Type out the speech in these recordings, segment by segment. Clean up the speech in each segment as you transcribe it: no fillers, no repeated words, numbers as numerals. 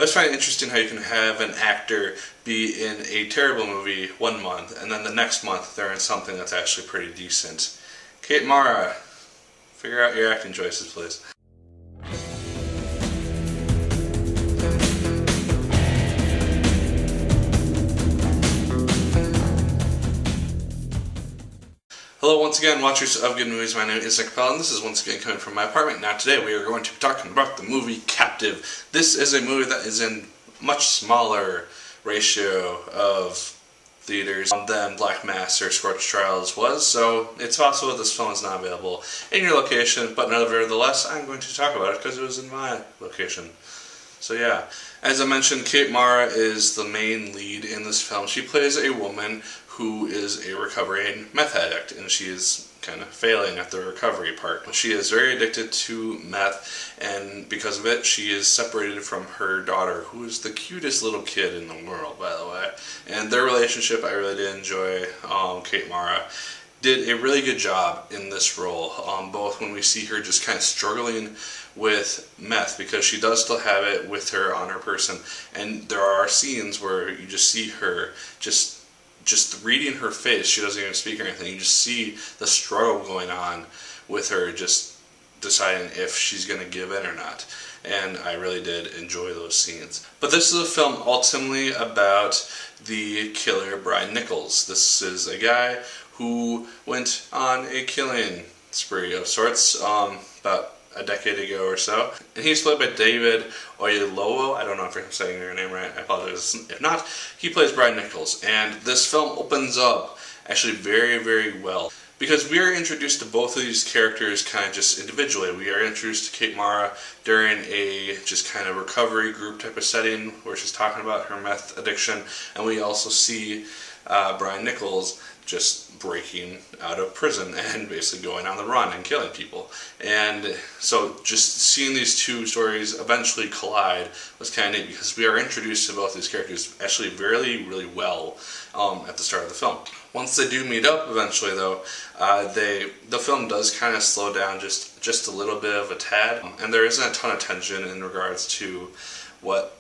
I just find it interesting how you can have an actor be in a terrible movie one month, and then the next month they're in something that's actually pretty decent. Kate Mara, figure out your acting choices, please. Hello once again, watchers of good movies. My name is Nick Pell, and this is once again coming from my apartment. Now today we are going to be talking about the movie Captive. This is a movie that is in much smaller ratio of theaters than Black Mass or Scorched Trials was, so it's possible this film is not available in your location, but nevertheless I'm going to talk about it because it was in my location. So yeah, as I mentioned, Kate Mara is the main lead in this film. She plays a woman who is a recovering meth addict, and she is kind of failing at the recovery part. She is very addicted to meth, and because of it, she is separated from her daughter, who is the cutest little kid in the world, by the way. And their relationship, I really did enjoy. Kate Mara did a really good job in this role, both when we see her just kind of struggling with meth, because she does still have it with her on her person, and there are scenes where you just see her just reading her face. She doesn't even speak or anything. You just see the struggle going on with her, just deciding if she's going to give in or not. And I really did enjoy those scenes. But this is a film ultimately about the killer Brian Nichols. This is a guy who went on a killing spree of sorts about a decade ago or so. And he's played by David Oyelowo. I don't know if I'm saying your name right. I apologize if not. He plays Brian Nichols. And this film opens up actually very, very well, because we are introduced to both of these characters kind of just individually. We are introduced to Kate Mara during a just kind of recovery group type of setting where she's talking about her meth addiction. And we also see Brian Nichols just breaking out of prison and basically going on the run and killing people. And so just seeing these two stories eventually collide was kind of neat, because we are introduced to both these characters actually really well at the start of the film. Once they do meet up eventually though, the film does kind of slow down just a little bit of a tad, and there isn't a ton of tension in regards to what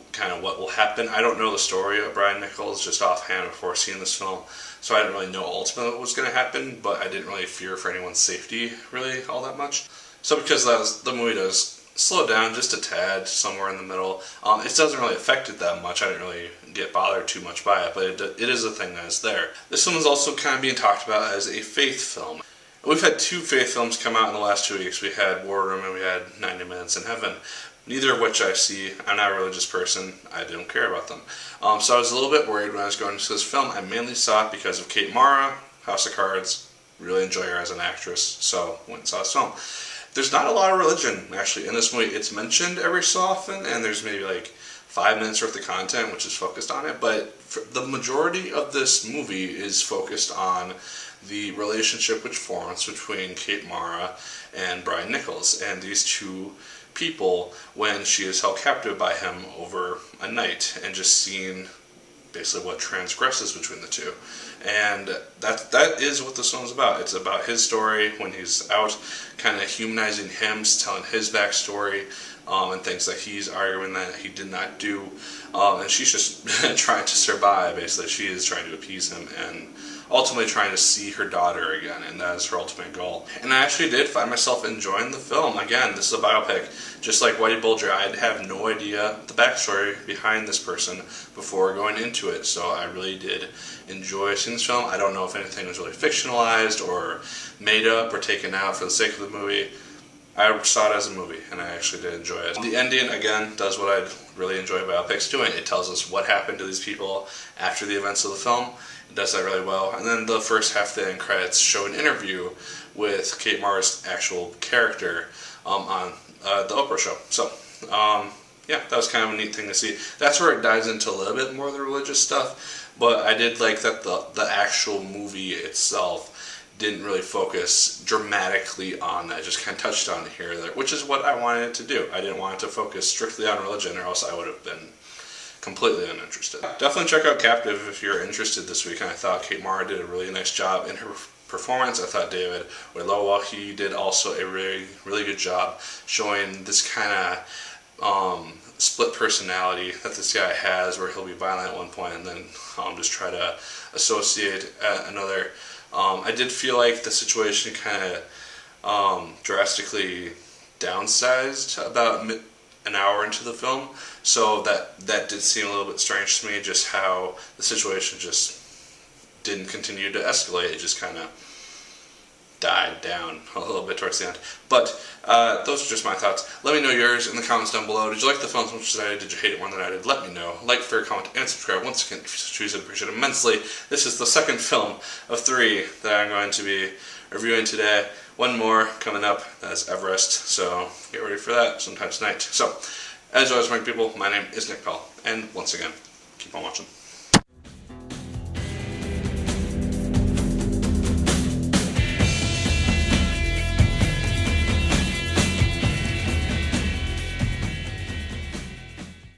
will happen. I don't know the story of Brian Nichols just offhand before seeing this film, so I didn't really know ultimately what was going to happen, but I didn't really fear for anyone's safety really all that much. So because the movie does slow down just a tad somewhere in the middle, it doesn't really affect it that much. I didn't really get bothered too much by it, but it is a thing that is there. This film is also kind of being talked about as a faith film. We've had two faith films come out in the last 2 weeks. We had War Room and we had 90 Minutes in Heaven. Neither of which I see. I'm not a religious person. I don't care about them. So I was a little bit worried when I was going to this film. I mainly saw it because of Kate Mara, House of Cards. Really enjoy her as an actress, so went and saw this film. There's not a lot of religion actually in this movie. It's mentioned every so often, and there's maybe like 5 minutes worth of content which is focused on it, but the majority of this movie is focused on the relationship which forms between Kate Mara and Brian Nichols, and these two people when she is held captive by him over a night, and just seeing basically what transgresses between the two. And that is what this film's about. It's about his story when he's out, kind of humanizing him, telling his backstory, and things that he's arguing that he did not do. And she's just trying to survive, basically. She is trying to appease him and ultimately trying to see her daughter again, and that is her ultimate goal. And I actually did find myself enjoying the film. Again, this is a biopic. Just like Whitey Bulger, I have no idea the backstory behind this person before going into it, so I really did enjoy seeing this film. I don't know if anything was really fictionalized or made up or taken out for the sake of the movie. I saw it as a movie, and I actually did enjoy it. The ending, again, does what I really enjoy biopics doing. It tells us what happened to these people after the events of the film. It does that really well. And then the first half of the end credits show an interview with Kate Mara's actual character on the Oprah show. So, yeah, that was kind of a neat thing to see. That's where it dives into a little bit more of the religious stuff, but I did like that the actual movie itself didn't really focus dramatically on that. Just kind of touched on it here or there, which is what I wanted it to do. I didn't want it to focus strictly on religion, or else I would have been completely uninterested. Definitely check out Captive if you're interested this week, and I thought Kate Mara did a really nice job in her performance. I thought David Oyelowo, he did also a really good job showing this kind of split personality that this guy has, where he'll be violent at one point and then just try to associate at another. I did feel like the situation kind of drastically downsized about an hour into the film, so that did seem a little bit strange to me, just how the situation just didn't continue to escalate. It just kind of died down a little bit towards the end. But those are just my thoughts. Let me know yours in the comments down below. Did you like the film as much as I did? Did you hate it more than I did? Let me know. Like, favorite, comment, and subscribe. Once again, if you choose, I appreciate it immensely. This is the second film of 3 that I'm going to be reviewing today. One more coming up, that's Everest, so get ready for that sometime tonight. So, as always, my people, my name is Nick Pell, and once again, keep on watching.